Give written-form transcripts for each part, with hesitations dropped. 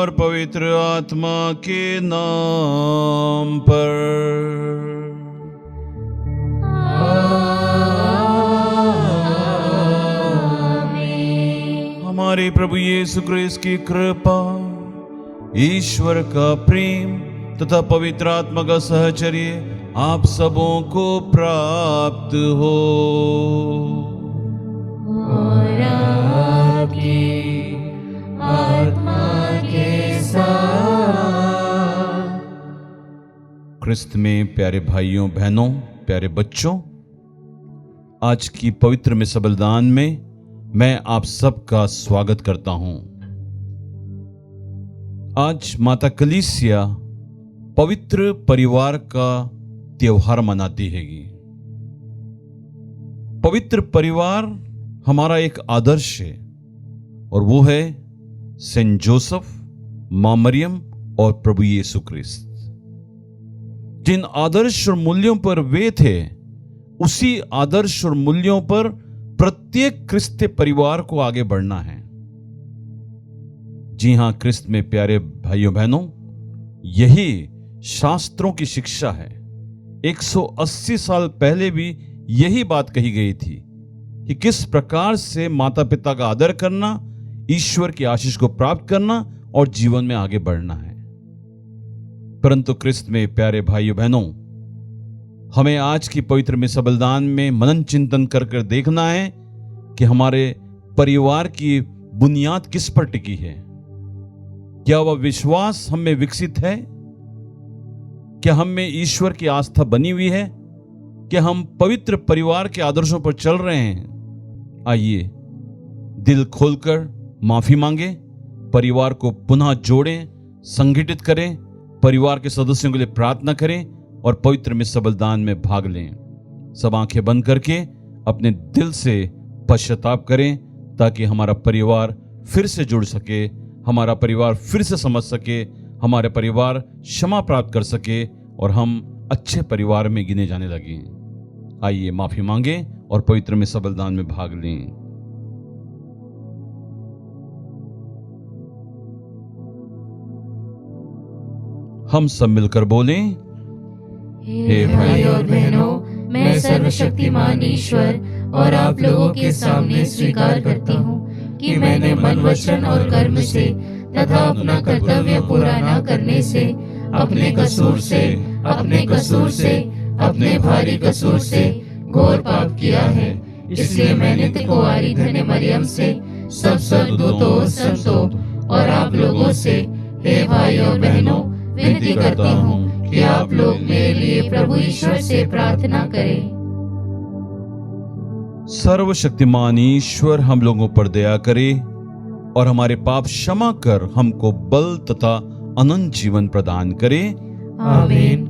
और पवित्र आत्मा के नाम पर। हमारे प्रभु यीशु क्रिस्त की कृपा, ईश्वर का प्रेम तथा पवित्र आत्मा का सहचर्य आप सबों को प्राप्त हो। और आपकी आत्मा के साथ। क्रिस्त में प्यारे भाइयों बहनों, प्यारे बच्चों, आज की पवित्र मिसा बलिदान में मैं आप सबका स्वागत करता हूं। आज माता कलीसिया पवित्र परिवार का त्योहार मनाती हैगी। पवित्र परिवार हमारा एक आदर्श है और वो है सेंट जोसेफ, मां मरियम और प्रभु यीशु क्रिस्त। जिन आदर्श और मूल्यों पर वे थे, उसी आदर्श और मूल्यों पर प्रत्येक क्रिस्तीय परिवार को आगे बढ़ना है। जी हां, क्रिस्त में प्यारे भाइयों बहनों, यही शास्त्रों की शिक्षा है। 180 साल पहले भी यही बात कही गई थी कि किस प्रकार से माता पिता का आदर करना, ईश्वर की आशीष को प्राप्त करना और जीवन में आगे बढ़ना है। परंतु क्रिस्त में प्यारे भाइयों बहनों, हमें आज की पवित्र मिसा बलिदान में मनन चिंतन कर कर देखना है कि हमारे परिवार की बुनियाद किस पर टिकी है। क्या वह विश्वास हम में विकसित है? क्या हम में ईश्वर की आस्था बनी हुई है? क्या हम पवित्र परिवार के आदर्शों पर चल रहे हैं? आइए दिल खोलकर माफी मांगे, परिवार को पुनः जोड़ें, संगठित करें, परिवार के सदस्यों के लिए प्रार्थना करें और पवित्र मिसा बलिदान में भाग लें। सब आंखें बंद करके अपने दिल से पश्चाताप करें ताकि हमारा परिवार फिर से जुड़ सके, हमारा परिवार फिर से समझ सके, हमारे परिवार क्षमा प्राप्त कर सके और हम अच्छे परिवार में गिने जाने लगे। आइए माफी मांगे और पवित्र मिसा बलिदान में भाग लें। हम सब मिलकर बोलें, हे भाई और बहनों, मैं सर्वशक्तिमान ईश्वर और आप लोगों के सामने स्वीकार करती हूँ कि मैंने मन, वचन और कर्म से तथा अपना कर्तव्य पूरा न करने से, अपने कसूर से, अपने भारी कसूर से घोर पाप किया है। इसलिए मैं नित्य कुंवारी धन्य मरियम से, सब स्वर्गदूतों, संतों और आप लोगों से, हे भाई और बहनों, विनती करती हूँ कि आप लोग मेरे लिए प्रभु ईश्वर से प्रार्थना करें। सर्वशक्तिमान ईश्वर हम लोगों पर दया करे और हमारे पाप क्षमा कर हमको बल तथा अनंत जीवन प्रदान करे। आमीन।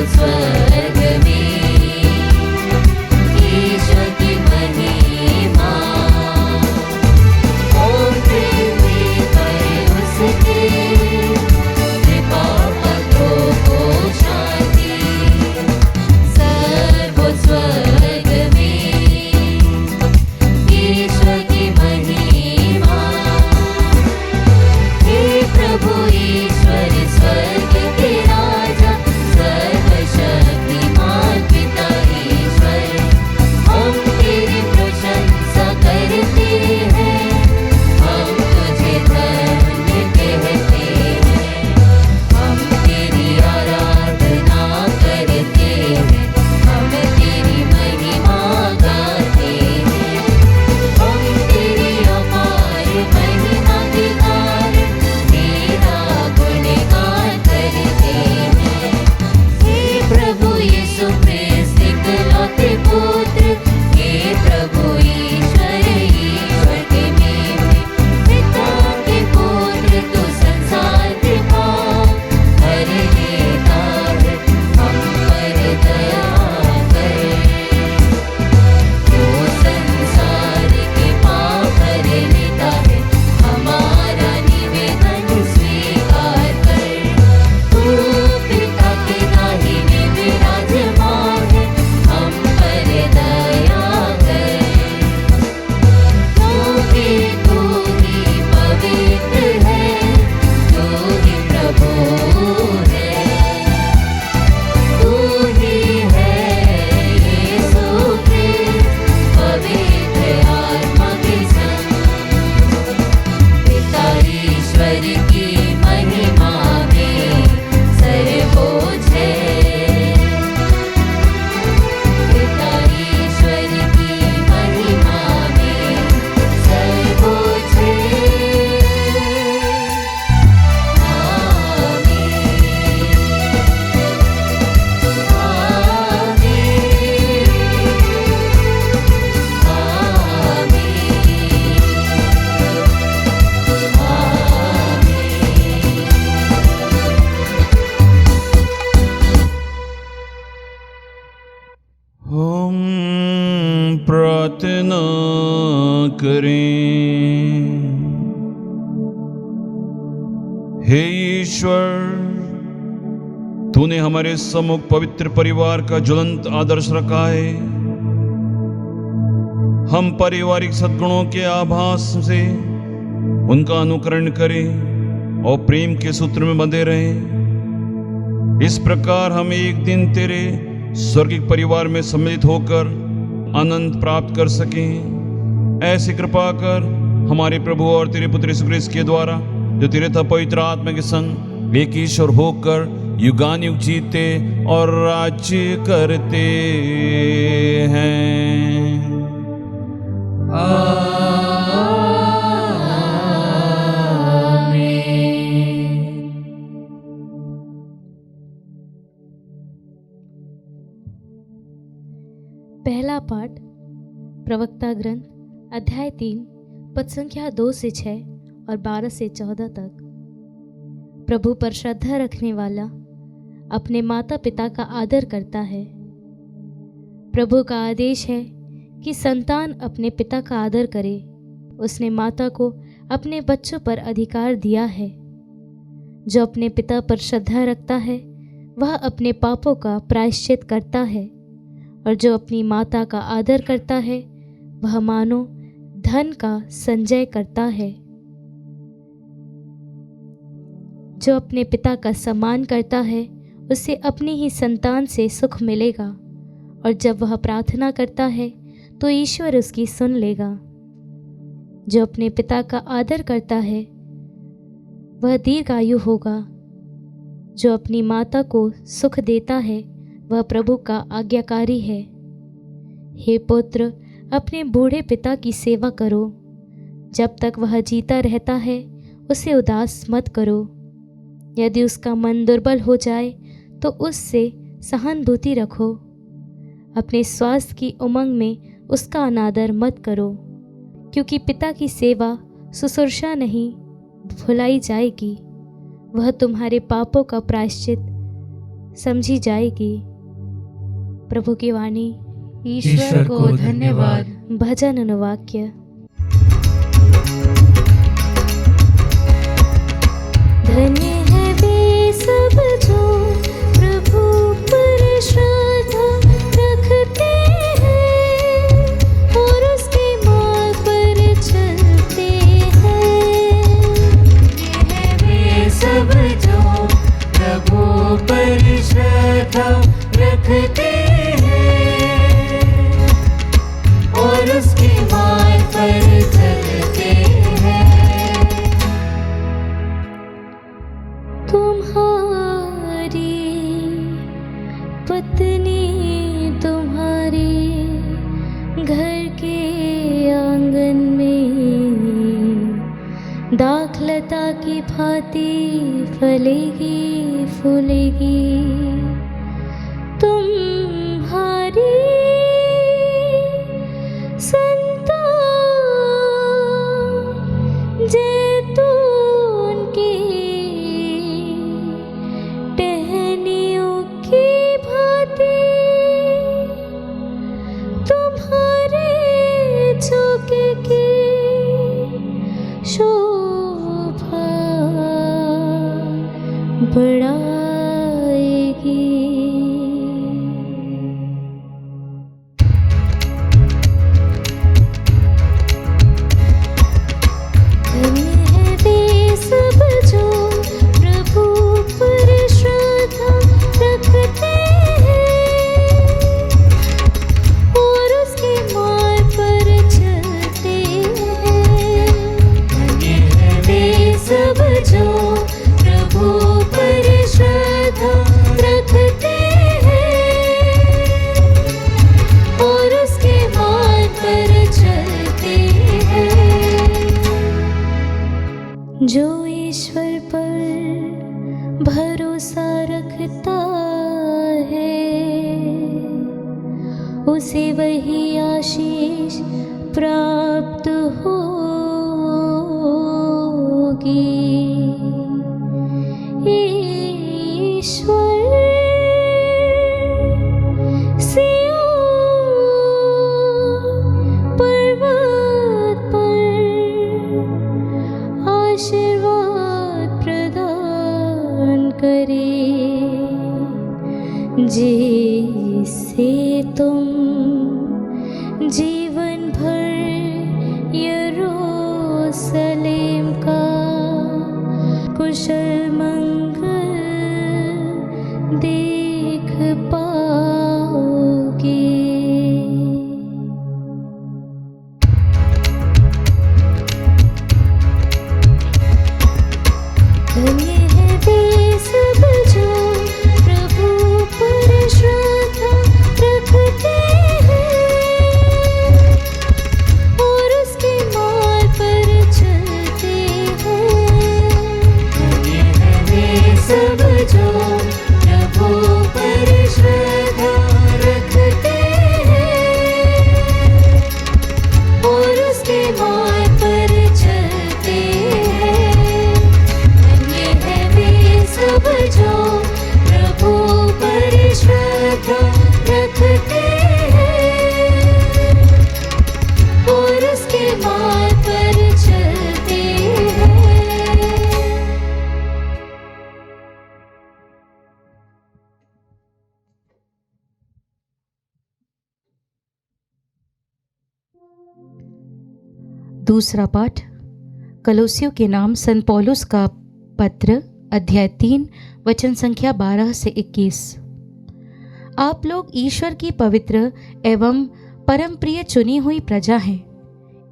स्वर्ग में ईश्वर की महिमा, और पृथ्वी पर उसके कृपा पत्रों को शांति। सर्वोच्च स्वर्ग में ईश्वर की महिमा। हे प्रभु ईश्वर स्वर्ग के राजा, सर्वशक्तिमान पिता ईश्वर, हम तेरी प्रशंसा करते हैं, हम तुझे धन्य कहते हैं, हम तेरी आराधना करते हैं, हम तेरी महिमा गाते हैं, हम तेरी अपार महिमा के कारण तेरा गुणगान करते हैं। हे प्रभु यीशु ख्रिस्त इकलौते पुत्र, हे प्रभु ईश्वर के मेरे पिता के पुत्र, तू संसार के पाप हर लेता है, हम पर दया कर। तू संसार के पाप हर लेता है, हमारा निवेदन स्वीकार कर। तू पिता के दाहिने विराजमान है, हम पर दया कर। क्योंकि तू ही पवित्र है, तू ही प्रभु है, तू ही है यीशु ख्रिस्त, पवित्र आत्मा के संग। पिता ईश्वर की महिमा में सर्वोच्च है, पिता ईश्वर की महिमा में सर्वोच्च है। हम प्रार्थना करें। हे ईश्वर, तूने हमारे सम्मुख पवित्र परिवार का ज्वलंत आदर्श रखा है। हम पारिवारिक सद्गुणों के आभास से उनका अनुकरण करें और प्रेम के सूत्र में बंधे रहें। इस प्रकार हम एक दिन तेरे स्वर्गिक परिवार में सम्मिलित होकर आनंद प्राप्त कर सकें। ऐसी कृपा कर हमारे प्रभु और तेरे पुत्र यीशु ख्रिस्त के द्वारा, जो तेरे था पवित्र आत्मा के संग एक ईश्वर होकर युगानुयुग जीते और राज्य करते हैं। पहला पाठ प्रवक्ता ग्रंथ अध्याय 3 पद संख्या 2 से 6 और 12 से 14 तक। प्रभु पर श्रद्धा रखने वाला अपने माता पिता का आदर करता है। प्रभु का आदेश है कि संतान अपने पिता का आदर करे। उसने माता को अपने बच्चों पर अधिकार दिया है। जो अपने पिता पर श्रद्धा रखता है वह अपने पापों का प्रायश्चित करता है, और जो अपनी माता का आदर करता है वह मानो धन का संचय करता है। जो अपने पिता का सम्मान करता है उसे अपनी ही संतान से सुख मिलेगा, और जब वह प्रार्थना करता है तो ईश्वर उसकी सुन लेगा। जो अपने पिता का आदर करता है वह दीर्घायु होगा। जो अपनी माता को सुख देता है वह प्रभु का आज्ञाकारी है। हे पुत्र, अपने बूढ़े पिता की सेवा करो। जब तक वह जीता रहता है उसे उदास मत करो। यदि उसका मन दुर्बल हो जाए तो उससे सहानुभूति रखो। अपने स्वास्थ्य की उमंग में उसका अनादर मत करो, क्योंकि पिता की सेवा शुश्रूषा नहीं भुलाई जाएगी। वह तुम्हारे पापों का प्रायश्चित समझी जाएगी। प्रभु की वाणी। ईश्वर को धन्यवाद। भजन अनुवाक्य। धन्य है वे सब जो प्रभु पर श्रद्धा रखते हैं और उसके मार्ग पर चलते हैं। धन्य है वे सब जो प्रभु पर श्रद्धा रखते हैं और उसके मार्ग पर चलते हैं। तुम्हारी पत्नी तुम्हारे घर के आंगन में दाखलता की भांति फलेगी फूलेगी। तुम्हारी संतान जैतून की टहनियों की भांति तुम्हारे झोंके की शोभा बढ़ाएगी। धन्य है वे सब जो प्रभु पर श्रद्धा रखते हैं और उसके मार्ग पर चलते हैं। धन्य है वे सब जो प्रभु पर श्रद्धा रखते हैं और उसके मार्ग पर चलते हैं। जो ईश्वर पर भरोसा रखता है उसे वही आशीष प्राप्त होगी। ईश्वर सिय्योन पर्वत पर आशीर्वाद प्रदान करे जिससे तुम जीवन भर यरूशलेम का कुशल मंगल देख पाओगे। धन्य है वे सब जो प्रभु पर श्रद्धा रखते हैं और उसके मार्ग पर चलते हैं। धन्य है वे सब जो प्रभु पर श्रद्धा रखते हैं और उसके मार्ग पर चलते हैं। धन्य है वे सब जो प्रभु पर श्रद्धा रखते हैं और उसके मार्ग पर चलते हैं। दूसरा पाठ कलोसियों के नाम संत पौलुस का पत्र अध्याय 3 वचन संख्या 12 से 21। आप लोग ईश्वर की पवित्र एवं परम प्रिय चुनी हुई प्रजा हैं,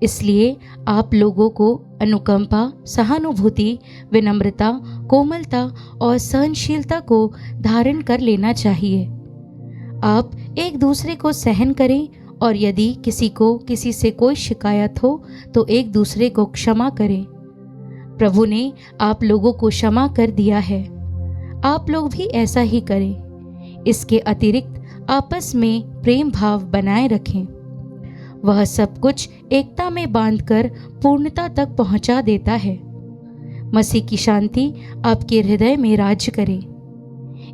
इसलिए आप लोगों को अनुकंपा, सहानुभूति, विनम्रता, कोमलता और सहनशीलता को धारण कर लेना चाहिए। आप एक दूसरे को सहन करें और यदि किसी को किसी से कोई शिकायत हो तो एक दूसरे को क्षमा करें। प्रभु ने आप लोगों को क्षमा कर दिया है, आप लोग भी ऐसा ही करें। इसके अतिरिक्त आपस में प्रेम भाव बनाए रखें। वह सब कुछ एकता में बांधकर पूर्णता तक पहुंचा देता है। मसीह की शांति आपके हृदय में राज्य करे।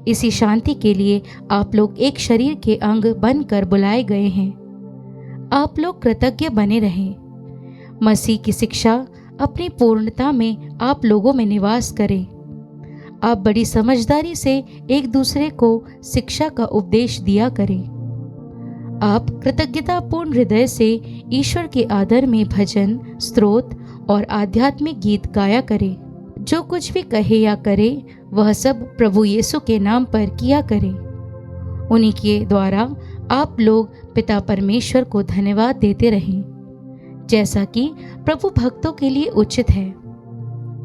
इसी शांति के लिए आप लोग एक शरीर के अंग बनकर बुलाए गए हैं। आप लोग कृतज्ञ बने रहें। मसीह की शिक्षा अपनी पूर्णता में आप लोगों में निवास करे। आप बड़ी समझदारी से एक दूसरे को शिक्षा का उपदेश दिया करें। आप कृतज्ञतापूर्ण हृदय से ईश्वर के आदर में भजन, स्तोत्र और आध्यात्मिक गीत गाया करें। जो कुछ भी कहे या करे वह सब प्रभु यीशु के नाम पर किया करें। उन्हीं के द्वारा आप लोग पिता परमेश्वर को धन्यवाद देते रहें, जैसा कि प्रभु भक्तों के लिए उचित है।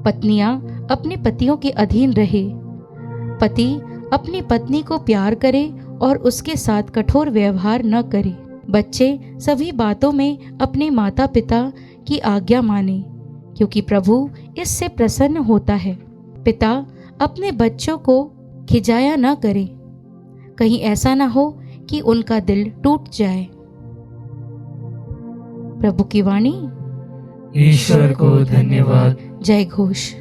पत्नियां अपने पतियों के अधीन रहे। पति अपनी पत्नी को प्यार करे और उसके साथ कठोर व्यवहार न करे। बच्चे सभी बातों में अपने माता पिता की आज्ञा माने, क्योंकि प्रभु इससे प्रसन्न होता है। पिता अपने बच्चों को खिजाया न करे, कहीं ऐसा ना हो कि उनका दिल टूट जाए। प्रभु की वाणी। ईश्वर को धन्यवाद। जय घोष।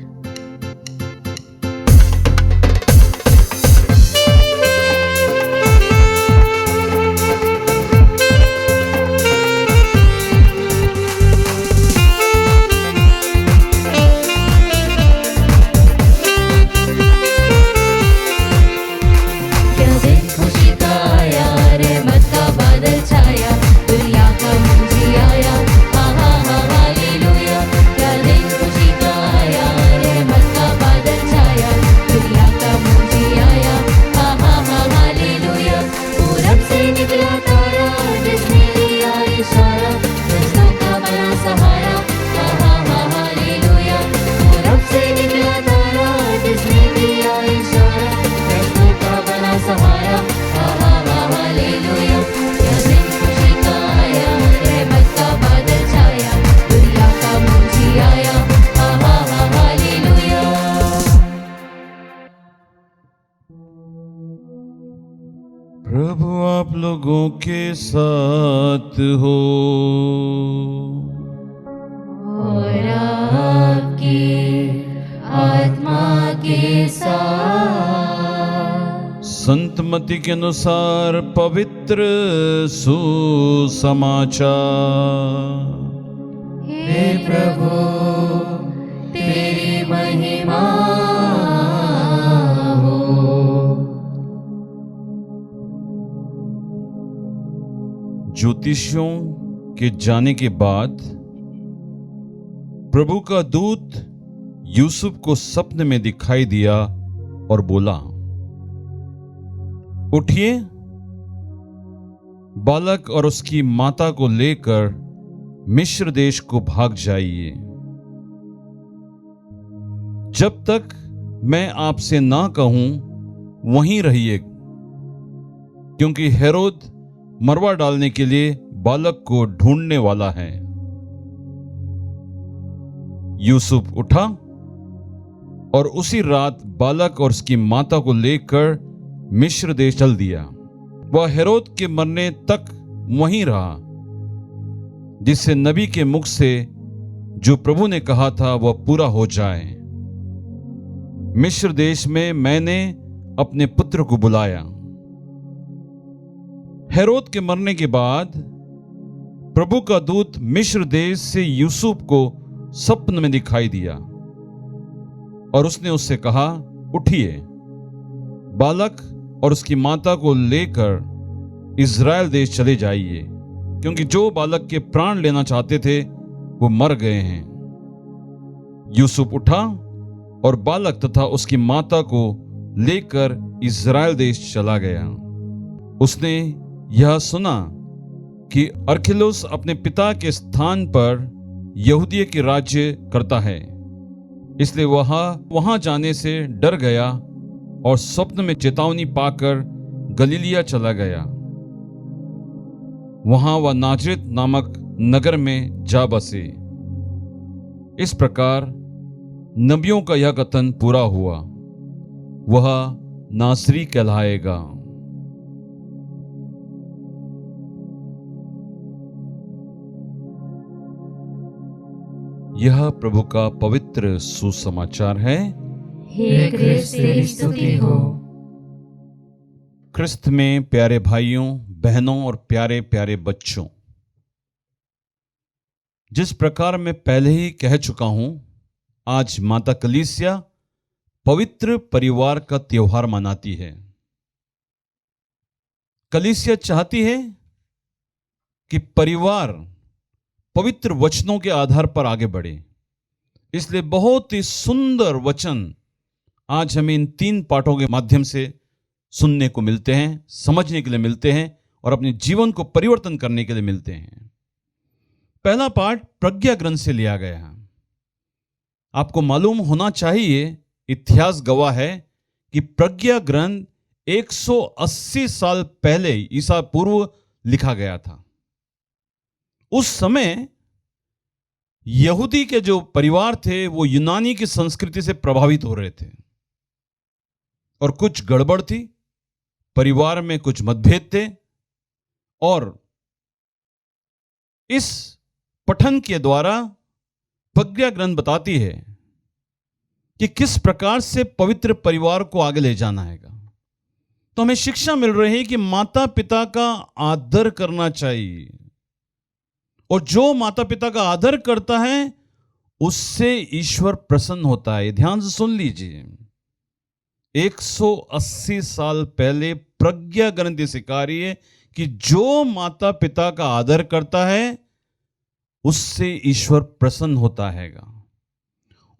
प्रभु आप लोगों के साथ हो और आपकी आत्मा के साथ। संत मत्ती के अनुसार पवित्र सुसमाचार। हे प्रभु तेरी महिमा हो। ज्योतिषियों के जाने के बाद प्रभु का दूत यूसुफ को सपने में दिखाई दिया और बोला, उठिए, बालक और उसकी माता को लेकर मिस्र देश को भाग जाइए, जब तक मैं आपसे ना कहूं वहीं रहिए, क्योंकि हेरोद मरवा डालने के लिए बालक को ढूंढने वाला है। यूसुफ उठा और उसी रात बालक और उसकी माता को लेकर मिस्र देश चल दिया। वह हेरोद के मरने तक वहीं रहा, जिससे नबी के मुख से जो प्रभु ने कहा था वह पूरा हो जाए। मिस्र देश में मैंने अपने पुत्र को बुलाया। हेरोद के मरने के बाद प्रभु का दूत मिस्र देश से यूसुफ को सपने में दिखाई दिया और उसने उससे कहा, उठिए, बालक और उसकी माता को लेकर इज़राइल देश चले जाइए, क्योंकि जो बालक के प्राण लेना चाहते थे वो मर गए हैं। यूसुफ उठा और बालक तथा उसकी माता को लेकर इज़राइल देश चला गया। उसने यह सुना कि अरखिलाउस अपने पिता के स्थान पर यहूदिया के राज्य करता है, इसलिए वहां जाने से डर गया और स्वप्न में चेतावनी पाकर गलीलिया चला गया। वहां वह नाजरेत नामक नगर में जा बसे। इस प्रकार नबियों का यह कथन पूरा हुआ, वह नासरी कहलाएगा। यह प्रभु का पवित्र सुसमाचार है। हे क्रिस्त तेरी स्तुति हो। ख्रिस्त में प्यारे भाइयों बहनों और प्यारे प्यारे बच्चों, जिस प्रकार मैं पहले ही कह चुका हूं, आज माता कलीसिया पवित्र परिवार का त्योहार मनाती है। कलीसिया चाहती है कि परिवार पवित्र वचनों के आधार पर आगे बढ़े। इसलिए बहुत ही सुंदर वचन आज हमें इन 3 पाठों के माध्यम से सुनने को मिलते हैं, समझने के लिए मिलते हैं और अपने जीवन को परिवर्तन करने के लिए मिलते हैं। पहला पाठ प्रज्ञा ग्रंथ से लिया गया है। आपको मालूम होना चाहिए, इतिहास गवाह है कि प्रज्ञा ग्रंथ 180 साल पहले ईसा पूर्व लिखा गया था। उस समय यहूदी के जो परिवार थे वो यूनानी की संस्कृति से प्रभावित हो रहे थे और कुछ गड़बड़ थी, परिवार में कुछ मतभेद थे। और इस पठन के द्वारा प्रज्ञा ग्रंथ बताती है कि किस प्रकार से पवित्र परिवार को आगे ले जाना है। तो हमें शिक्षा मिल रही है कि माता पिता का आदर करना चाहिए और जो माता पिता का आदर करता है उससे ईश्वर प्रसन्न होता है। ध्यान से सुन लीजिए, 180 साल पहले प्रज्ञा ग्रंथ सिखा रही है कि जो माता पिता का आदर करता है उससे ईश्वर प्रसन्न होता है,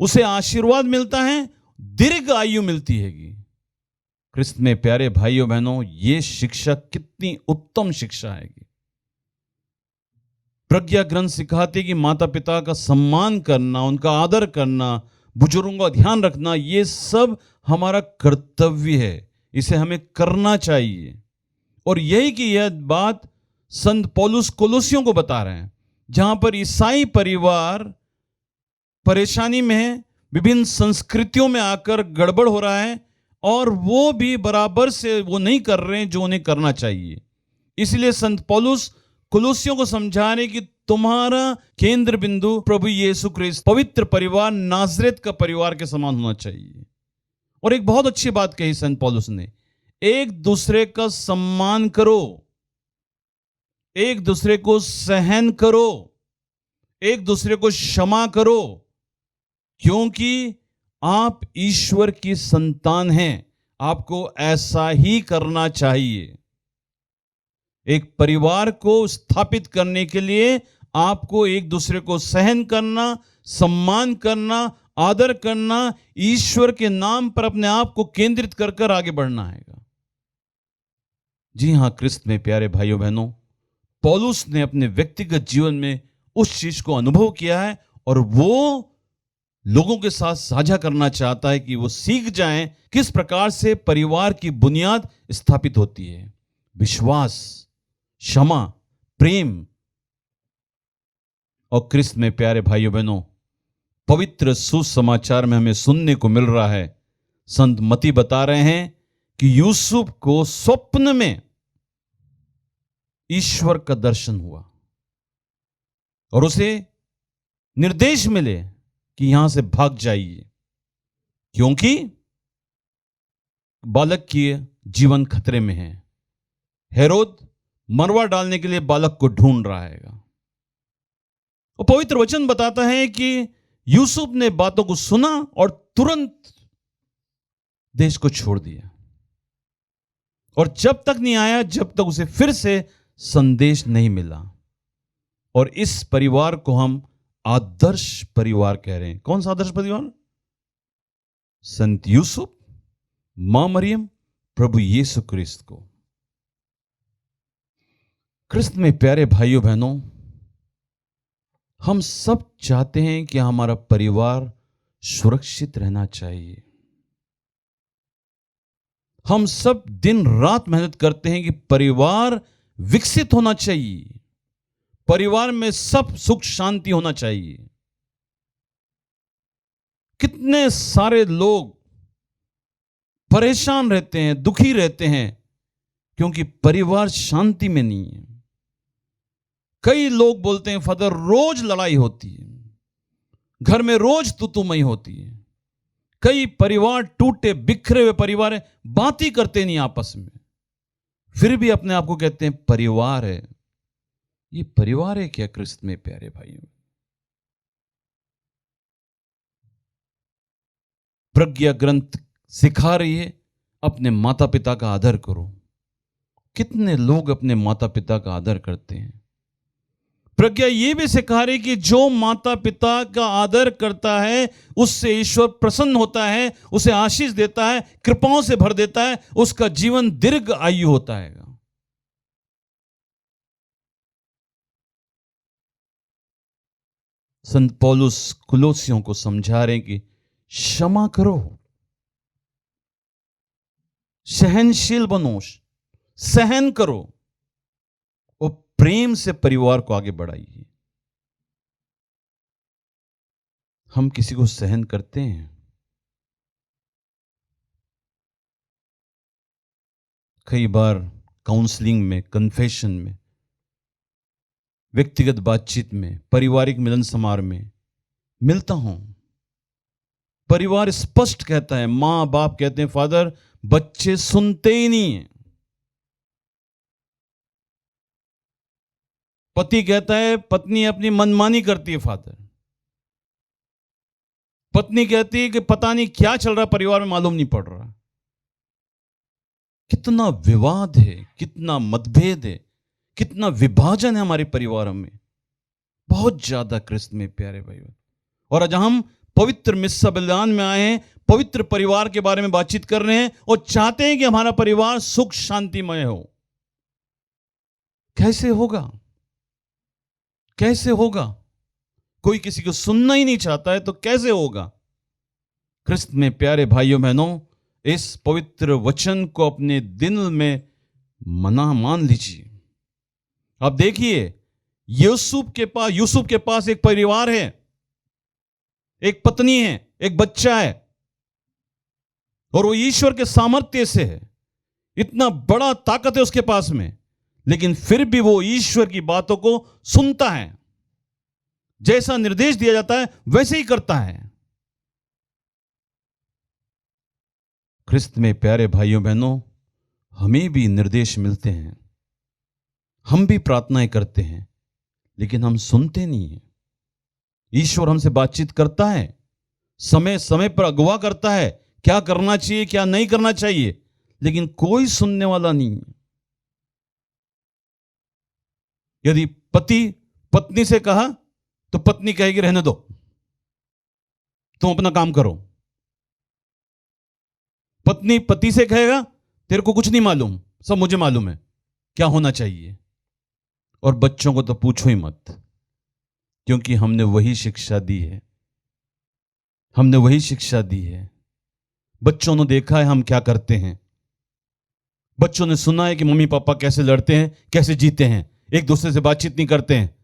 उसे आशीर्वाद मिलता है, दीर्घ आयु मिलती है। ख्रिस्त में प्यारे भाइयों बहनों, ये शिक्षा कितनी उत्तम शिक्षा है। प्रज्ञा ग्रंथ सिखाते कि माता पिता का सम्मान करना, उनका आदर करना, बुजुर्गों का ध्यान रखना, ये सब हमारा कर्तव्य है, इसे हमें करना चाहिए। और यही कि यह बात संत पौलुस कोलोसियों को बता रहे हैं, जहां पर ईसाई परिवार परेशानी में है, विभिन्न संस्कृतियों में आकर गड़बड़ हो रहा है और वो भी बराबर से वो नहीं कर रहे हैं जो उन्हें करना चाहिए। इसलिए संत पौलुस कोलोसियों को समझा रहे कि तुम्हारा केंद्र बिंदु प्रभु यीशु क्रिस्त, पवित्र परिवार नाजरेत का परिवार के समान होना चाहिए। और एक बहुत अच्छी बात कही संत पौलुस ने, एक दूसरे का सम्मान करो, एक दूसरे को सहन करो, एक दूसरे को क्षमा करो, क्योंकि आप ईश्वर की संतान हैं। आपको ऐसा ही करना चाहिए। एक परिवार को स्थापित करने के लिए आपको एक दूसरे को सहन करना, सम्मान करना, आदर करना, ईश्वर के नाम पर अपने आप को केंद्रित कर कर आगे बढ़ना है। जी हां, ख्रिस्त में प्यारे भाइयों बहनों, पौलुस ने अपने व्यक्तिगत जीवन में उस चीज को अनुभव किया है और वो लोगों के साथ साझा करना चाहता है कि वो सीख जाएं किस प्रकार से परिवार की बुनियाद स्थापित होती है। विश्वास, क्षमा, प्रेम। और ख्रिस्त में प्यारे भाइयों बहनों, पवित्र सुसमाचार में हमें सुनने को मिल रहा है, संत मती बता रहे हैं कि यूसुफ को स्वप्न में ईश्वर का दर्शन हुआ और उसे निर्देश मिले कि यहां से भाग जाइए, क्योंकि बालक की जीवन खतरे में है। हेरोद मरवा डालने के लिए बालक को ढूंढ रहा है। और पवित्र वचन बताता है कि यूसुफ ने बातों को सुना और तुरंत देश को छोड़ दिया और जब तक नहीं आया जब तक उसे फिर से संदेश नहीं मिला। और इस परिवार को हम आदर्श परिवार कह रहे हैं। कौन सा आदर्श परिवार? संत यूसुफ, मां मरियम, प्रभु यीशु क्रिस्त को। ख्रिस्त में प्यारे भाइयों बहनों, हम सब चाहते हैं कि हमारा परिवार सुरक्षित रहना चाहिए। हम सब दिन रात मेहनत करते हैं कि परिवार विकसित होना चाहिए, परिवार में सब सुख शांति होना चाहिए। कितने सारे लोग परेशान रहते हैं, दुखी रहते हैं, क्योंकि परिवार शांति में नहीं है। कई लोग बोलते हैं फादर रोज लड़ाई होती है, घर में रोज तुतुमई होती है। कई परिवार टूटे बिखरे हुए परिवार है, बात ही करते नहीं आपस में। फिर भी अपने आप को कहते हैं परिवार है। ये परिवार है क्या क्रिस्त में प्यारे भाइयों? प्रज्ञा ग्रंथ सिखा रही है अपने माता पिता का आदर करो। कितने लोग अपने माता पिता का आदर करते हैं? प्रज्ञा ये भी सिखा रही कि जो माता पिता का आदर करता है उससे ईश्वर प्रसन्न होता है, उसे आशीष देता है, कृपाओं से भर देता है, उसका जीवन दीर्घ आयु होता है। संत पौलुस कुलोसियों को समझा रहे हैं कि क्षमा करो, सहनशील बनो, सहन करो और प्रेम से परिवार को आगे बढ़ाइए। हम किसी को सहन करते हैं? कई बार काउंसलिंग में, कन्फेशन में, व्यक्तिगत बातचीत में, पारिवारिक मिलन समारोह में मिलता हूं। परिवार स्पष्ट कहता है, मां बाप कहते हैं फादर, बच्चे सुनते ही नहीं है। पति कहता है पत्नी अपनी मनमानी करती है फादर। पत्नी कहती है कि पता नहीं क्या चल रहा परिवार में, मालूम नहीं पड़ रहा। कितना विवाद है, कितना मतभेद है, कितना विभाजन है हमारे परिवारों में, बहुत ज्यादा क्रिस्त में प्यारे भाइयों। और आज हम पवित्र मिस्सा बलिदान में आए हैं, पवित्र परिवार के बारे में बातचीत कर रहे हैं और चाहते हैं कि हमारा परिवार सुख शांतिमय हो। कैसे होगा? कैसे होगा? कोई किसी को सुनना ही नहीं चाहता है तो कैसे होगा? क्रिस्त में प्यारे भाइयों बहनों, इस पवित्र वचन को अपने दिल में मान लीजिए। आप देखिए, यूसुफ के पास एक परिवार है, एक पत्नी है, एक बच्चा है, और वो ईश्वर के सामर्थ्य से है। इतना बड़ा ताकत है उसके पास में, लेकिन फिर भी वो ईश्वर की बातों को सुनता है। जैसा निर्देश दिया जाता है वैसे ही करता है। क्रिस्त में प्यारे भाइयों बहनों, हमें भी निर्देश मिलते हैं, हम भी प्रार्थनाएं करते हैं, लेकिन हम सुनते नहीं हैं। ईश्वर हमसे बातचीत करता है, समय समय पर अगवा करता है, क्या करना चाहिए क्या नहीं करना चाहिए, लेकिन कोई सुनने वाला नहीं है। यदि पति पत्नी से कहा तो पत्नी कहेगी रहने दो, तुम अपना काम करो। पत्नी पति से कहेगा तेरे को कुछ नहीं मालूम, सब मुझे मालूम है क्या होना चाहिए। और बच्चों को तो पूछो ही मत, क्योंकि हमने वही शिक्षा दी है, हमने वही शिक्षा दी है। बच्चों ने देखा है हम क्या करते हैं, बच्चों ने सुना है कि मम्मी पापा कैसे लड़ते हैं, कैसे जीते हैं, एक दूसरे से बातचीत नहीं करते हैं।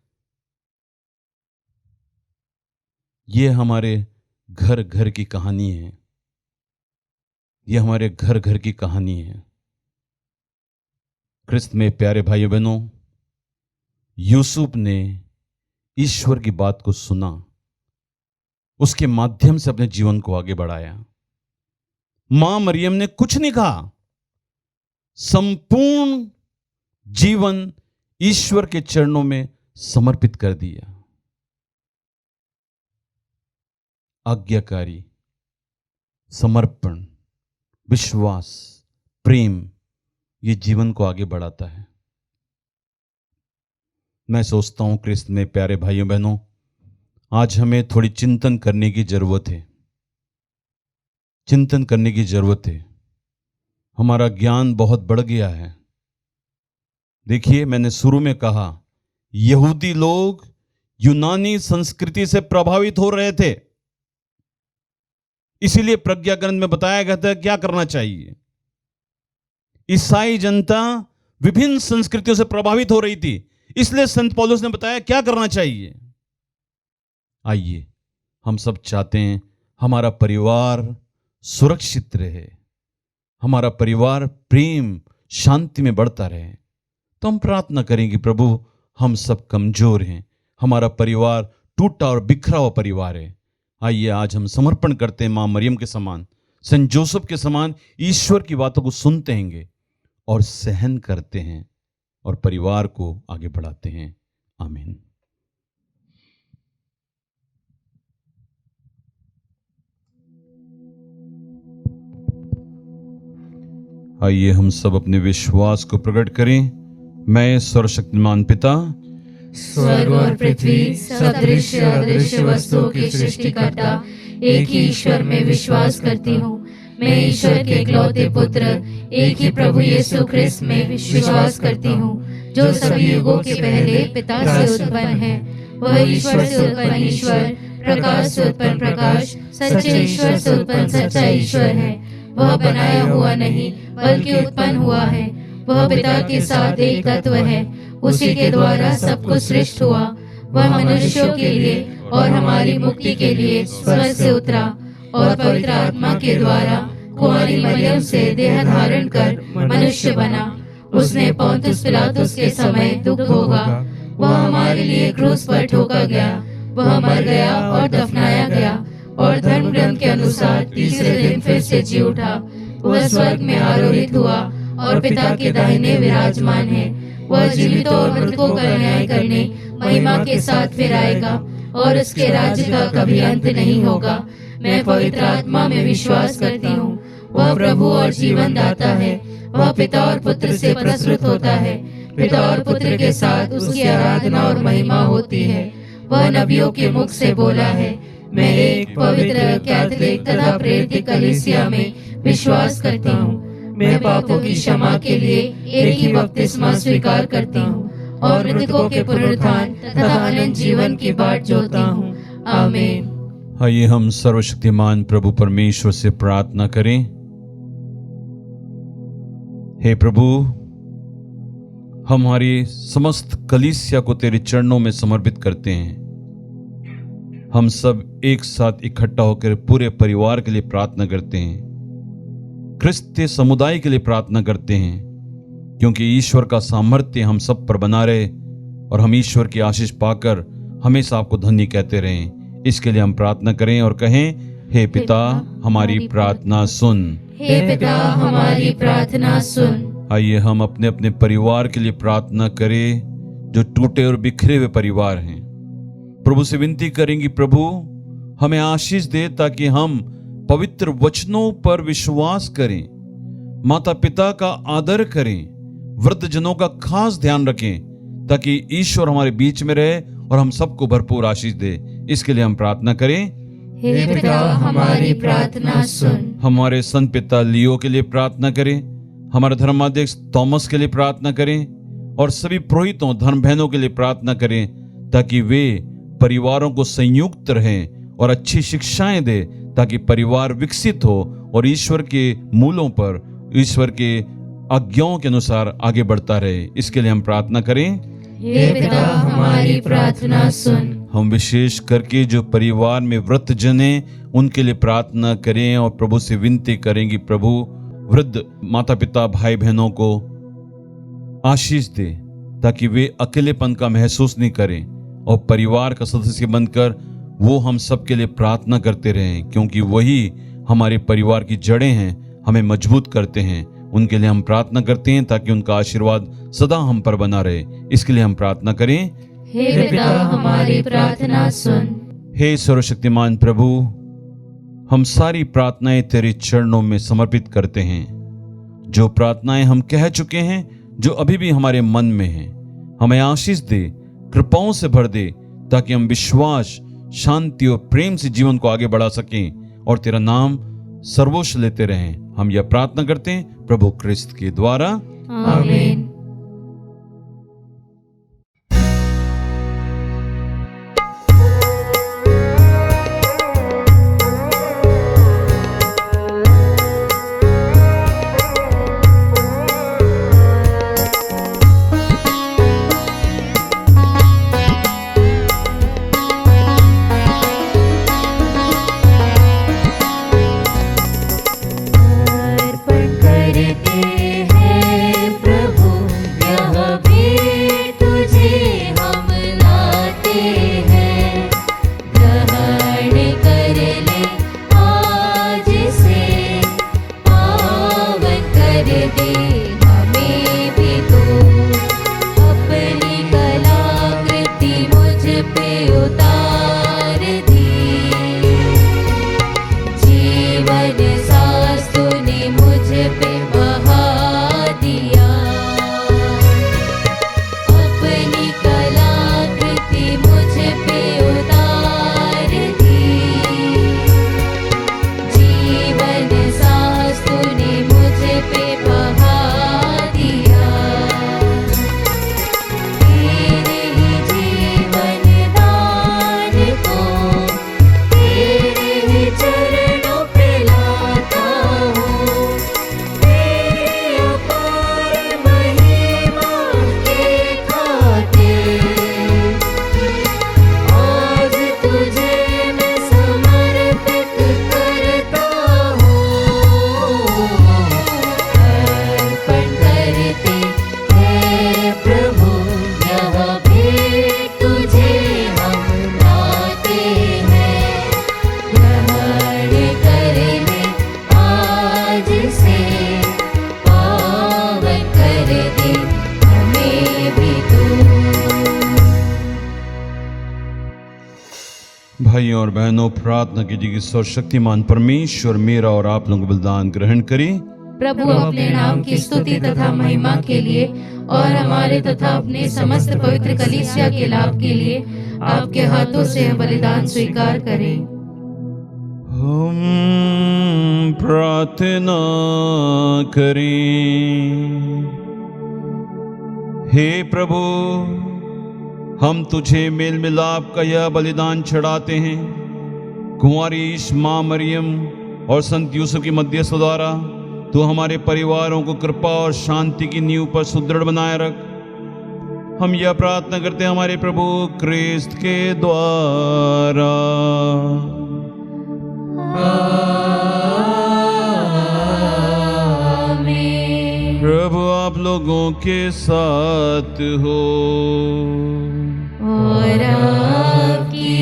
ये हमारे घर घर की कहानी है, ये हमारे घर घर की कहानी है। क्रिस्त में प्यारे भाइयों बहनों, यूसुफ ने ईश्वर की बात को सुना, उसके माध्यम से अपने जीवन को आगे बढ़ाया। मां मरियम ने कुछ नहीं कहा, संपूर्ण जीवन ईश्वर के चरणों में समर्पित कर दिया। आज्ञाकारी, समर्पण, विश्वास, प्रेम, ये जीवन को आगे बढ़ाता है। मैं सोचता हूं क्रिस्त में प्यारे भाइयों बहनों, आज हमें थोड़ी चिंतन करने की जरूरत है, चिंतन करने की जरूरत है। हमारा ज्ञान बहुत बढ़ गया है। देखिए, मैंने शुरू में कहा, यहूदी लोग यूनानी संस्कृति से प्रभावित हो रहे थे, इसीलिए प्रज्ञा ग्रंथ में बताया गया था क्या करना चाहिए। ईसाई जनता विभिन्न संस्कृतियों से प्रभावित हो रही थी, इसलिए संत पौलुस ने बताया क्या करना चाहिए। आइए, हम सब चाहते हैं हमारा परिवार सुरक्षित रहे, हमारा परिवार प्रेम शांति में बढ़ता रहे। तो हम प्रार्थना करें कि प्रभु, हम सब कमजोर हैं, हमारा परिवार टूटा और बिखरा हुआ परिवार है। आइए आज हम समर्पण करते हैं, मां मरियम के समान, संत जोसेफ के समान ईश्वर की बातों को सुनते हैंगे, और सहन करते हैं और परिवार को आगे बढ़ाते हैं। आमीन। आइए हम सब अपने विश्वास को प्रकट करें। मैं सर्वशक्तिमान पिता, स्वर्ग और पृथ्वी सदृश्य अदृश्य वस्तुओं के सृष्टिकर्ता एक ही ईश्वर में विश्वास करती हूँ। मैं ईश्वर के इकलौते पुत्र एक ही प्रभु यीशु ख्रिस्त में विश्वास करती हूँ, जो सभी युगों के पहले पिता से उत्पन्न है। वह ईश्वर से उत्पन्न ईश्वर, प्रकाश से उत्पन्न प्रकाश, सच्चे ईश्वर से उत्पन्न सच्चा ईश्वर है। वह बनाया हुआ नहीं बल्कि उत्पन्न हुआ है। वह पिता के साथ एक तत्व है। उसी के द्वारा सब कुछ सृष्ट हुआ। वह मनुष्यों के लिए और हमारी मुक्ति के लिए स्वर्ग से उतरा और पवित्र आत्मा के द्वारा कुंवारी मरियम से देह धारण कर मनुष्य बना। उसने पोंतुस पिलातुस के समय दुख भोगा। वह हमारे लिए क्रूस पर ठोका गया। वह मर गया और दफनाया गया और धर्म ग्रंथ के अनुसार तीसरे दिन फिर से जी उठा। वह स्वर्ग में आरोहित हुआ और पिता के दाहिने विराजमान है। वह जीवितों और मृतकों का न्याय करने महिमा के साथ फिर आएगा और उसके राज्य का कभी अंत नहीं होगा। मैं पवित्र आत्मा में विश्वास करती हूँ। वह प्रभु और जीवन दाता है। वह पिता और पुत्र से प्रस्तुत होता है। पिता और पुत्र के साथ उसकी आराधना और महिमा होती है। वह नबियों के मुख से बोला है। मैं एक पवित्र कैथोलिक तथा प्रेरित कलीसिया में विश्वास करती हूँ। मैं पापों की क्षमा के लिए एक ही बपतिस्मा स्वीकार करती हूँ और मृतकों के पुनरुत्थान तथा अनंत जीवन की बाट जोहती हूँ। आमीन। आइए हम सर्वशक्तिमान प्रभु परमेश्वर से प्रार्थना करें। हे प्रभु, हमारी समस्त कलीसिया को तेरे चरणों में समर्पित करते हैं। हम सब एक साथ इकट्ठा होकर पूरे परिवार के लिए प्रार्थना करते हैं। क्रिस्तीय समुदाय के लिए प्रार्थना करते हैं, क्योंकि ईश्वर का सामर्थ्य हम सब पर बना रहे और हम ईश्वर की आशीष पाकर हमेशा आपको धन्य कहते रहें। इसके लिए हम प्रार्थना करें और कहें, हे पिता हमारी प्रार्थना सुन। हे पिता हमारी प्रार्थना सुन। आइए हम अपने अपने परिवार के लिए प्रार्थना करें, जो टूटे और बिखरे हुए परिवार हैं। प्रभु से विनती करेंगे, प्रभु हमें आशीष दे ताकि हम पवित्र वचनों पर विश्वास करें, माता पिता का आदर करें, वृद्ध जनों का खास ध्यान रखें, ताकि ईश्वर हमारे बीच में रहे और हम सबको भरपूर आशीष दे। इसके लिए हम प्रार्थना करें। हे पिता हमारी प्रार्थना सुन। हमारे संत पिता लियो के लिए प्रार्थना करें, हमारे धर्माध्यक्ष थॉमस के लिए प्रार्थना करें और सभी पुरोहितों धर्म बहनों के लिए प्रार्थना करें, ताकि वे परिवारों को संयुक्त रहें और अच्छी शिक्षाएं दे, ताकि परिवार विकसित हो और ईश्वर के मूलों पर, ईश्वर के आज्ञाओं के अनुसार आगे बढ़ता रहे। इसके लिए हम प्रार्थना करें। हे पिता हमारी प्रार्थना सुन। हम विशेष करके जो परिवार में वृद्ध जन हैं उनके लिए प्रार्थना करें और प्रभु से विनती करेंगे, प्रभु वृद्ध माता पिता भाई बहनों को आशीष दे, ताकि वे अकेलेपन का महसूस नहीं करें और परिवार का सदस्य बनकर वो हम सब के लिए प्रार्थना करते रहें, क्योंकि वही हमारे परिवार की जड़ें हैं, हमें मजबूत करते हैं। उनके लिए हम प्रार्थना करते हैं ताकि उनका आशीर्वाद सदा हम पर बना रहे। इसके लिए हम प्रार्थना करें। हे पिता हमारी प्रार्थना सुन। हे सर्वशक्तिमान प्रभु, हम सारी प्रार्थनाएं तेरे चरणों में समर्पित करते हैं। जो प्रार्थनाएं हम कह चुके हैं, जो अभी भी हमारे मन में हैं, हमें आशीष दे, कृपाओं से भर दे, ताकि हम विश्वास, शांति और प्रेम से जीवन को आगे बढ़ा सकें और तेरा नाम सर्वोच्च लेते रहें। हम यह प्रार्थना करते हैं प्रभु क्रिस्त के द्वारा। आमीन। अर्पण करते हैं प्रभु भाइयों और बहनों, प्रार्थना कीजिए कि सर्वशक्तिमान परमेश्वर मेरा और आप लोगों को बलिदान ग्रहण करें। प्रभु अपने नाम की स्तुति तथा महिमा के लिए और हमारे तथा अपने समस्त पवित्र कलीसिया के लाभ के लिए आपके हाथों से यह बलिदान स्वीकार करें। हम प्रार्थना करें। हे प्रभु, हम तुझे मेल मिलाप का यह बलिदान चढ़ाते हैं। कुंवारी ईश माँ मरियम और संत यूसुफ की मध्यस्थ द्वारा तू हमारे परिवारों को कृपा और शांति की नींव पर सुदृढ़ बनाए रख। हम यह प्रार्थना करते हैं हमारे प्रभु क्रिस्त के द्वारा। आमीन। प्रभु आप लोगों के साथ हो और आपकी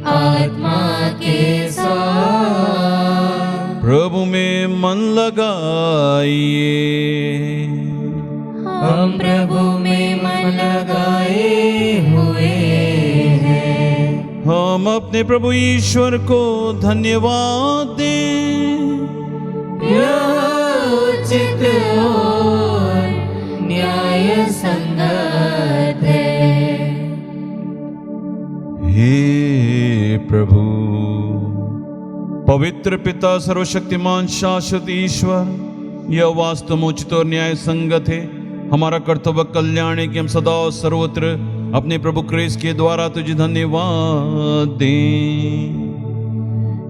आत्मा के साथ। प्रभु में मन लगाइए। हम प्रभु में मन लगाए हुए हैं। हम अपने प्रभु ईश्वर को धन्यवाद दें। यह उचित और न्याय संगत है। हे प्रभु, पवित्र पिता, सर्वशक्तिमान शाश्वत ईश्वर, यह वास्तव में उचित और न्याय संगत है। हमारा कर्तव्य कल्याण है कि हम सदा और सर्वत्र अपने प्रभु क्रिस्त के द्वारा तुझे धन्यवाद दें।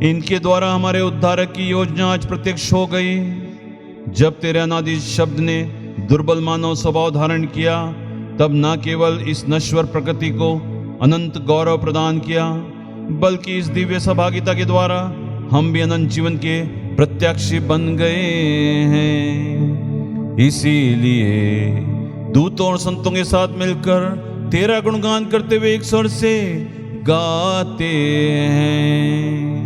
इनके द्वारा हमारे उद्धारक की योजना आज प्रत्यक्ष हो गई। जब तेरे अनादि शब्द ने दुर्बल मानव स्वभाव धारण किया, तब न केवल इस नश्वर प्रकृति को अनंत गौरव प्रदान किया, बल्कि इस दिव्य सहभागिता के द्वारा हम भी अनंत जीवन के प्रत्याशी बन गए हैं। इसीलिए दूतों और संतों के साथ मिलकर तेरा गुणगान करते हुए एक स्वर से गाते हैं।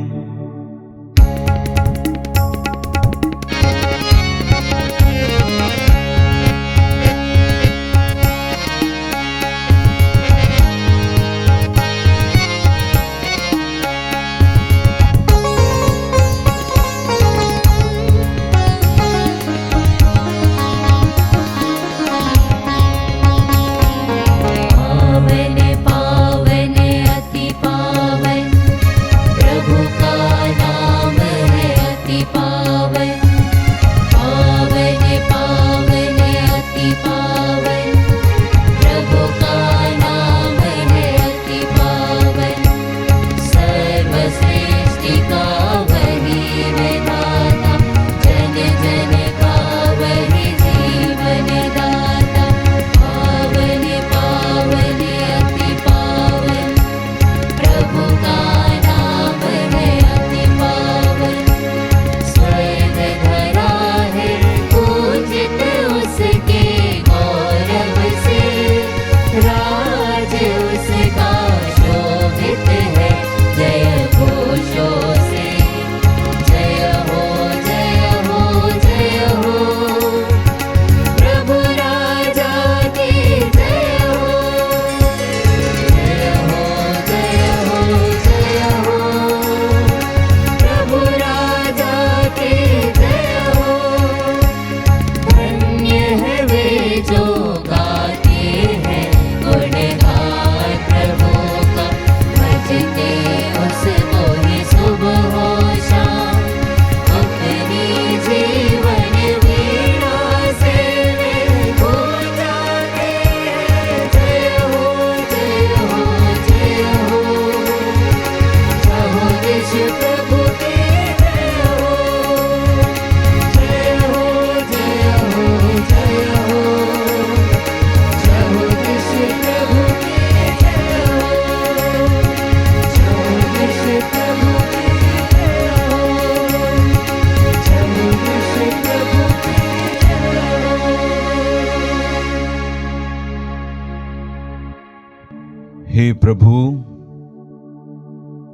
हे प्रभु,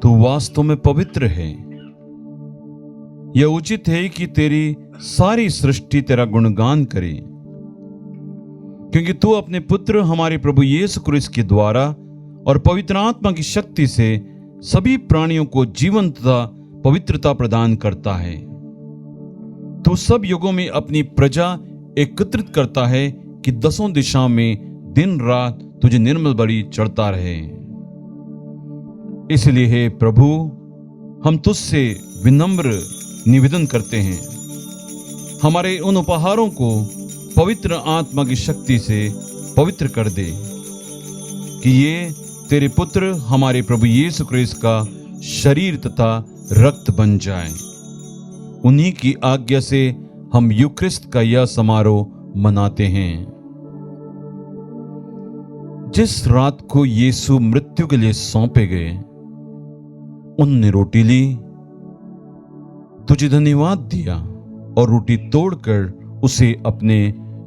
तू वास्तव में पवित्र है। यह उचित है कि तेरी सारी सृष्टि तेरा गुणगान करे, क्योंकि तू अपने पुत्र हमारे प्रभु यीशु क्रिस्त के द्वारा और पवित्र आत्मा की शक्ति से सभी प्राणियों को जीवन तथा पवित्रता प्रदान करता है। तू सब युगों में अपनी प्रजा एकत्रित करता है कि दसों दिशाओं में दिन रात तुझे निर्मल बलि चढ़ता रहे। इसलिए हे प्रभु, हम तुझसे विनम्र निवेदन करते हैं, हमारे उन उपहारों को पवित्र आत्मा की शक्ति से पवित्र कर दे कि ये तेरे पुत्र हमारे प्रभु यीशु क्रिस्त का शरीर तथा रक्त बन जाए। उन्हीं की आज्ञा से हम यूक्रिस्ट का यह समारोह मनाते हैं। जिस रात को यीशु मृत्यु के लिए सौंपे गए, उनने रोटी ली, तुझे धन्यवाद दिया और रोटी तोड़कर उसे अपने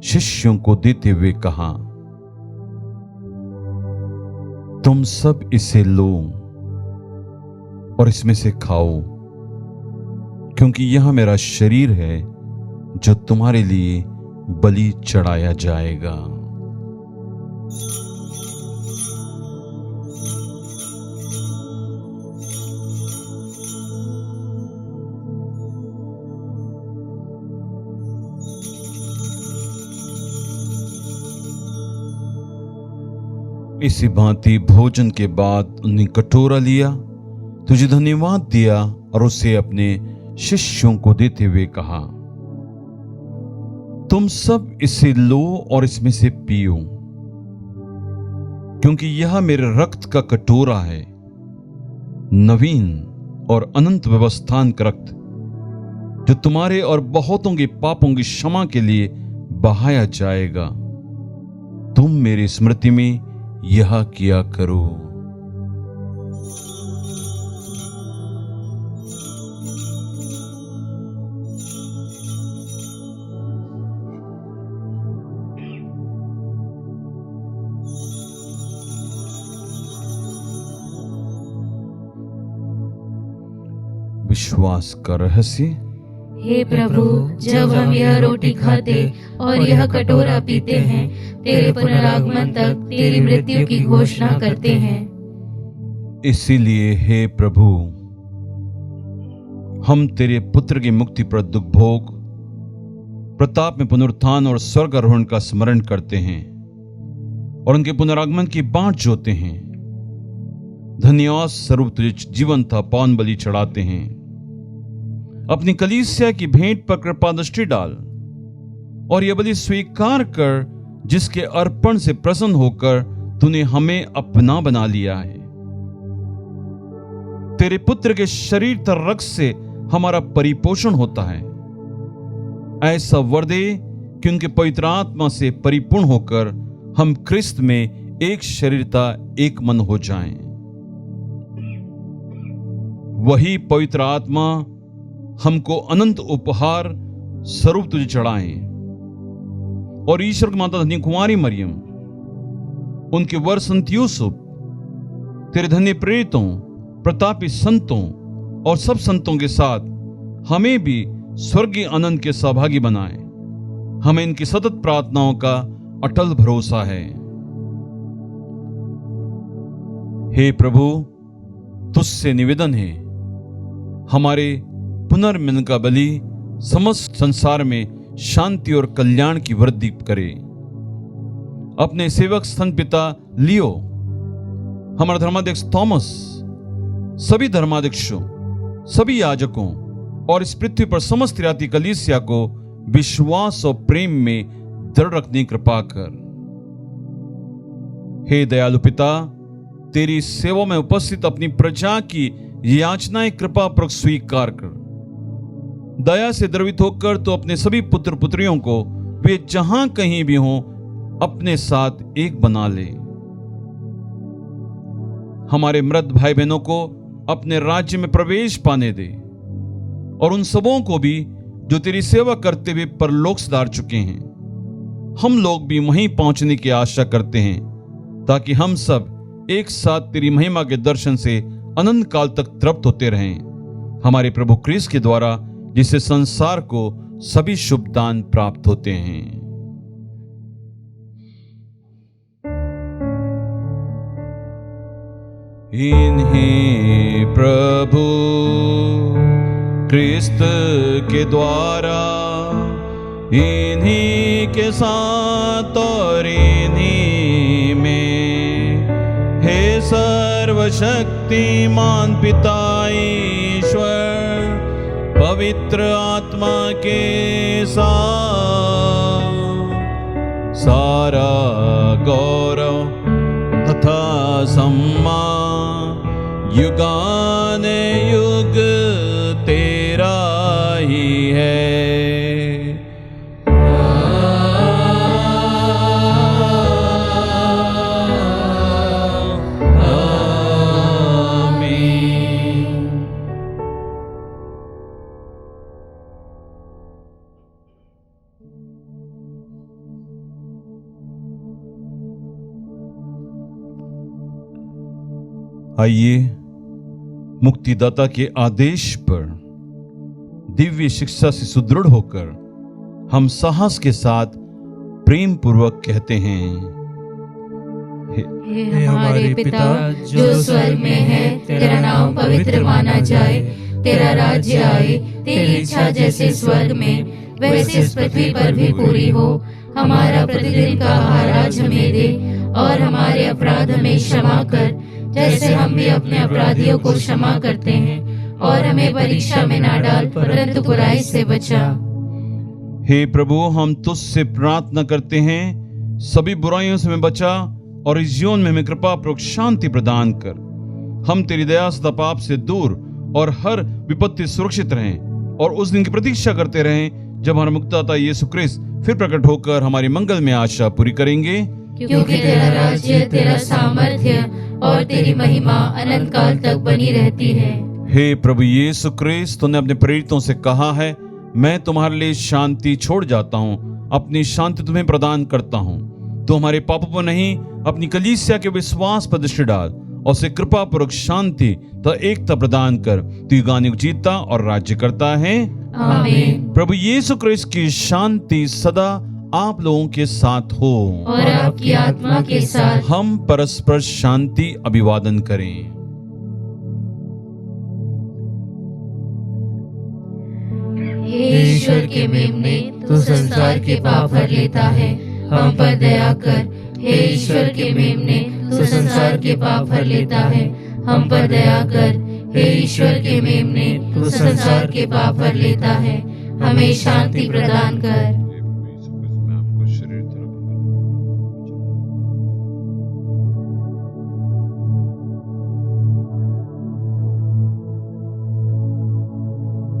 शिष्यों को देते हुए कहा, तुम सब इसे लो और इसमें से खाओ, क्योंकि यह मेरा शरीर है जो तुम्हारे लिए बलि चढ़ाया जाएगा। इसी भांति भोजन के बाद उन्हें कटोरा लिया, तुझे धन्यवाद दिया और उसे अपने शिष्यों को देते हुए कहा, तुम सब इसे लो और इसमें से पियो, क्योंकि यह मेरे रक्त का कटोरा है, नवीन और अनंत व्यवस्थान का रक्त, जो तुम्हारे और बहुतों के पापों की क्षमा के लिए बहाया जाएगा। तुम मेरी स्मृति में यह किया करो। विश्वास का रहस्य। हे प्रभु, जब हम यह रोटी खाते और यह कटोरा पीते हैं, तेरे पुनरागमन तक तेरी मृत्यु की घोषणा करते हैं। इसीलिए हे प्रभु, हम तेरे पुत्र की मुक्ति पर दुख भोग, प्रताप में पुनरुत्थान और स्वर्ग आरोहण का स्मरण करते हैं और उनके पुनरागमन की बाट जोते हैं। धन्यवाद स्वरूप तुझे जीवन था पौन बलि चढ़ाते हैं। अपनी कलीसिया की भेंट पर कृपा दृष्टि डाल और यह बलि स्वीकार कर, जिसके अर्पण से प्रसन्न होकर तूने हमें अपना बना लिया है। तेरे पुत्र के शरीर तथा रक्त से हमारा परिपोषण होता है। ऐसा वर दे कि उनके पवित्र आत्मा से परिपूर्ण होकर हम क्रिस्त में एक शरीरता एक मन हो जाएं। वही पवित्र आत्मा हमको अनंत उपहार स्वरूप तुझे चढ़ाएं और ईश्वर की माता धन्य कुमारी मरियम, उनके वर संत यूसुफ, तेरे धन्य प्रेरितों, प्रतापी संतों और सब संतों के साथ हमें भी स्वर्गीय आनंद के सहभागी बनाए। हमें इनकी सतत प्रार्थनाओं का अटल भरोसा है। हे प्रभु, तुझसे निवेदन है, हमारे पुनर्मिलन का बलि समस्त संसार में शांति और कल्याण की वृद्धि करे। अपने सेवक संत पिता लियो, हमारा धर्माध्यक्ष थॉमस, सभी धर्माध्यक्षों, सभी याजकों और इस पृथ्वी पर समस्त राती कलीसिया को विश्वास और प्रेम में दृढ़ रखने की कृपा कर। हे दयालु पिता, तेरी सेवा में उपस्थित अपनी प्रजा की याचनाएं कृपा पर स्वीकार कर। दया से द्रवित होकर तो अपने सभी पुत्र पुत्रियों को वे जहां कहीं भी हों अपने साथ एक बना ले। हमारे मृत भाई बहनों को अपने राज्य में प्रवेश पाने दे और उन सबों को भी जो तेरी सेवा करते हुए परलोक सिधार चुके हैं। हम लोग भी वहीं पहुंचने की आशा करते हैं, ताकि हम सब एक साथ तेरी महिमा के दर्शन से अनंत काल तक तृप्त होते रहें। हमारे प्रभु क्रिस्त के द्वारा, जिससे संसार को सभी शुभ दान प्राप्त होते हैं। इन्हीं प्रभु क्रिस्त के द्वारा, इन्हीं के साथ और इन्हीं में, हे सर्वशक्तिमान पिता ईश्वर, पवित्र आत्मा के साथ सारा गौरव तथा सम्मान युगान युग तेरा ही है। आइए मुक्तिदाता के आदेश पर दिव्य शिक्षा से सुदृढ़ होकर हम साहस के साथ प्रेम पूर्वक कहते हैं, हे हमारे पिता जो स्वर्ग में है, तेरा नाम पवित्र माना जाए, तेरा राज्य आए, तेरी इच्छा जैसे स्वर्ग में वैसे इस पृथ्वी पर भी पूरी हो। हमारा प्रतिदिन का आहार आज हमें दे, और हमारे अपराध हमें क्षमा कर जैसे हम भी अपने अपराधियों को क्षमा करते हैं, और हमें परीक्षा में ना डाल परंतु बुराई से बचा। हे प्रभु, हम तुझसे प्रार्थना करते हैं, सभी बुराइयों से हमें बचा और इस जीवन में हमें कृपा पूर्वक शांति प्रदान कर। हम तेरी दया सदा पाप से दूर और हर विपत्ति सुरक्षित रहें, और उस दिन की प्रतीक्षा करते रहें जब हमारा मुक्तिदाता यीशु क्रिस्त फिर प्रकट होकर हमारी मंगल में आशा पूरी करेंगे। क्योंकि तेरा राज्य, तेरा सामर्थ्य और तेरी महिमा अनंत काल तक बनी रहती है। हे प्रभु यीशु क्रिस्त, तूने अपने प्रेरितों से कहा है, मैं तुम्हारे लिए शांति छोड़ जाता हूँ, अपनी शांति तुम्हें प्रदान करता हूँ। तू हमारे पापों पर नहीं, अपनी कलीसिया के विश्वास पर दृष्टि डाल और उसे कृपा पूर्वक शांति तथा एकता प्रदान कर। तू युगानुयुग जीता और राज्य करता है। आमीन। प्रभु यीशु क्रिस्त की शांति सदा आप लोगों के साथ हो और आपकी आत्मा के साथ। हम परस्पर शांति अभिवादन करें। हे ईश्वर के मेमने, तू संसार के पाप हर लेता है, हम पर दया कर। हे ईश्वर के मेमने, तू संसार के पाप हर लेता है, हम पर दया कर। हे ईश्वर के मेमने, तू संसार के पाप हर लेता है, हमें शांति प्रदान कर।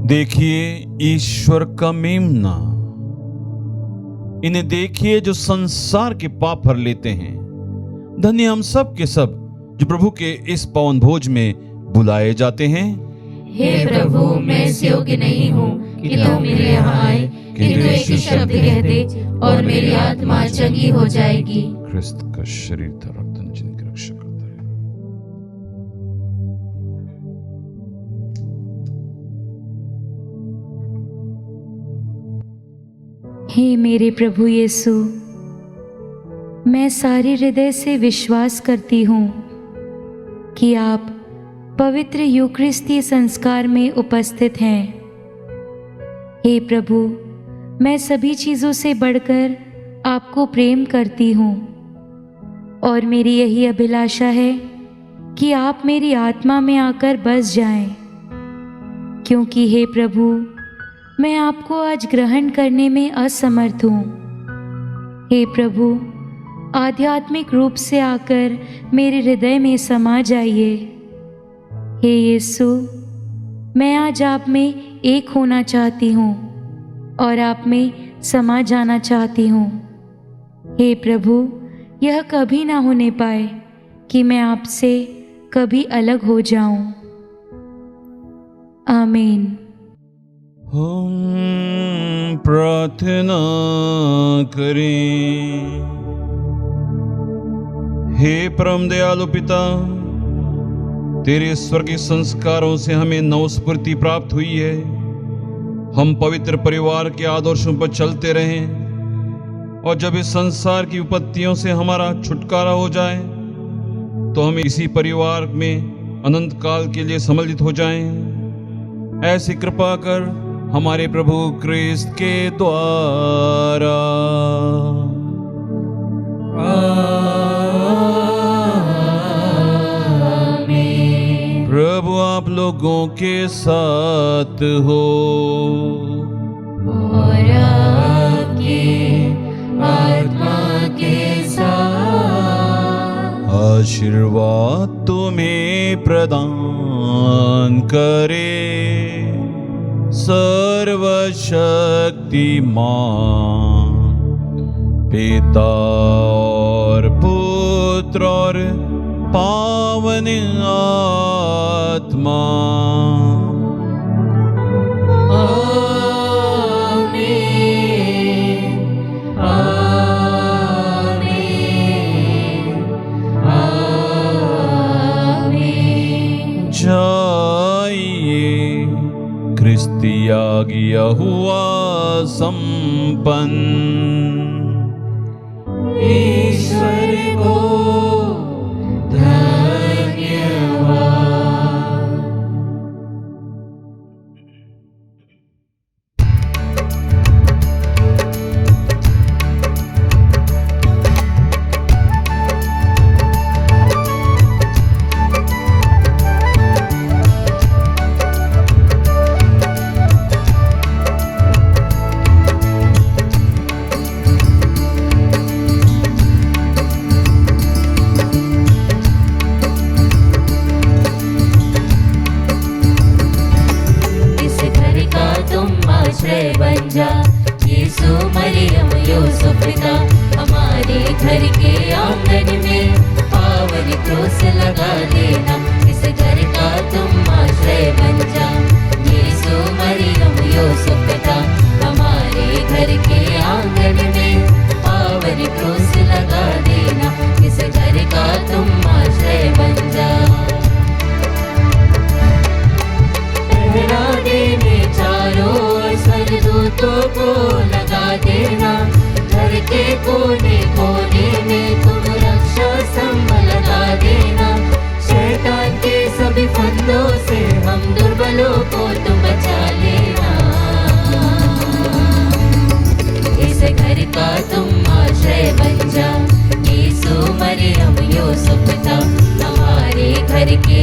देखिए ईश्वर का मेमना, इन्हें देखिए जो संसार के पाप भर लेते हैं। धन्य हम सब के सब जो प्रभु के इस पावन भोज में बुलाए जाते हैं। हे प्रभु, मैं इस योग्य नहीं हूँ कि तुम मेरे यहाँ आए, किंतु एक ही शब्द कह दे और मेरी आत्मा चंगी हो जाएगी। क्रिस्त का शरीर था, रक्त जिनकी रक्षा करता है। हे मेरे प्रभु यीशु, मैं सारे हृदय से विश्वास करती हूँ कि आप पवित्र यूकरिस्ती संस्कार में उपस्थित हैं। हे प्रभु, मैं सभी चीज़ों से बढ़कर आपको प्रेम करती हूँ, और मेरी यही अभिलाषा है कि आप मेरी आत्मा में आकर बस जाएं, क्योंकि हे प्रभु, मैं आपको आज ग्रहण करने में असमर्थ हूँ। हे प्रभु, आध्यात्मिक रूप से आकर मेरे हृदय में समा जाइए। हे यीशु, मैं आज आप में एक होना चाहती हूँ और आप में समा जाना चाहती हूँ। हे प्रभु, यह कभी ना होने पाए कि मैं आपसे कभी अलग हो जाऊं। आमीन। हम प्रार्थना करें। हे परम दयालु पिता, तेरे स्वर्गीय संस्कारों से हमें नवस्फूर्ति प्राप्त हुई है। हम पवित्र परिवार के आदर्शों पर चलते रहें, और जब इस संसार की विपत्तियों से हमारा छुटकारा हो जाए तो हम इसी परिवार में अनंत काल के लिए सम्मिलित हो जाएं। ऐसी कृपा कर हमारे प्रभु क्रिस्त के द्वारा। आमीन। प्रभु आप लोगों के साथ हो और आपकी आत्मा के साथ। आशीर्वाद तुम्हें प्रदान करे सर्वशक्तिमान पिता और पुत्र और पावन आत्मा। आमीन। आमीन। आमीन। जाइए, क्रिस्तिया गया हुआ संपन्न। ईश्वर को धन्यवाद। बन जा यीशु मरियम यूसुफ पिता, हमारे घर के आंगन में पावन क्रूस लगा देना। इस घर का तुम आश्रय बन जा यीशु मरियम यूसुफ पिता, हमारे घर के आंगन में पावन क्रूस लगा देना। इस घर का तुम आश्रय बन जा। पहरा देने चारों स्वर्गदूतों को लगा देना। घर के कोने कोने में तुम रक्षा स्तंभ लगा देना। शैतान के सभी फंदों से हम दुर्बलों को तुम बचा लेना। इस घर का तुम आश्रय बन जा यीशु मरियम यूसुफ पिता, हमारे घर के